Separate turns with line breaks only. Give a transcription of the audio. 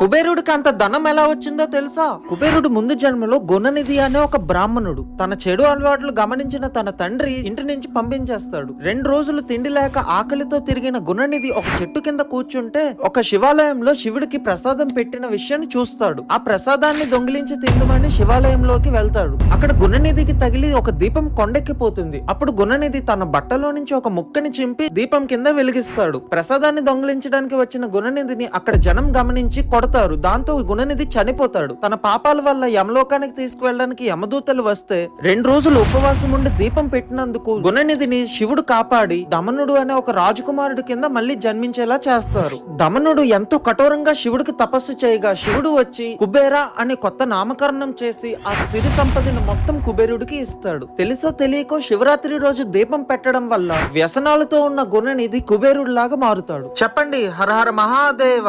కుబేరుడికి అంత ధనం ఎలా వచ్చిందో తెలుసా? కుబేరుడు ముందు జన్మలో గుణనిధి అనే ఒక బ్రాహ్మణుడు. తన చెడు అలవాట్లు గమనించిన తన తండ్రి ఇంటి నుంచి పంపించేస్తాడు. 2 రోజులు తిండి లేక ఆకలితో తిరిగిన గుణనిధి ఒక చెట్టు కింద కూర్చుంటే ఒక శివాలయంలో శివుడికి ప్రసాదం పెట్టిన విషయాన్ని చూస్తాడు. ఆ ప్రసాదాన్ని దొంగిలించి తిందమని శివాలయంలోకి వెళ్తాడు. అక్కడ గుణనిధికి తగిలి ఒక దీపం కొండెక్కిపోతుంది. అప్పుడు గుణనిధి తన బట్టలో నుంచి ఒక ముక్కని చింపి దీపం కింద వెలిగిస్తాడు. ప్రసాదాన్ని దొంగిలించడానికి వచ్చిన గుణనిధిని అక్కడ జనం గమనించి కొడతారు. దాంతో గుణనిధి చనిపోతాడు. తన పాపాల వల్ల యమలోకానికి తీసుకువెళ్ళడానికి యమదూతలు వస్తే 2 రోజులు ఉపవాసం ఉండి దీపం పెట్టినందుకు గుణనిధిని శివుడు కాపాడి దమనుడు అనే ఒక రాజకుమారుడి కింద మళ్ళీ జన్మించేలా చేస్తారు. దమనుడు ఎంతో కఠోరంగా శివుడికి తపస్సు చేయగా శివుడు వచ్చి కుబేరా అని కొత్త నామకరణం చేసి ఆ సిరి సంపదను మొత్తం కుబేరుడికి ఇస్తాడు. తెలుసో తెలియకో శివరాత్రి రోజు దీపం పెట్టడం వల్ల వ్యసనాలతో ఉన్న గుణనిధి కుబేరుడిలాగా మారుతాడు. చెప్పండి హర హర మహాదేవ.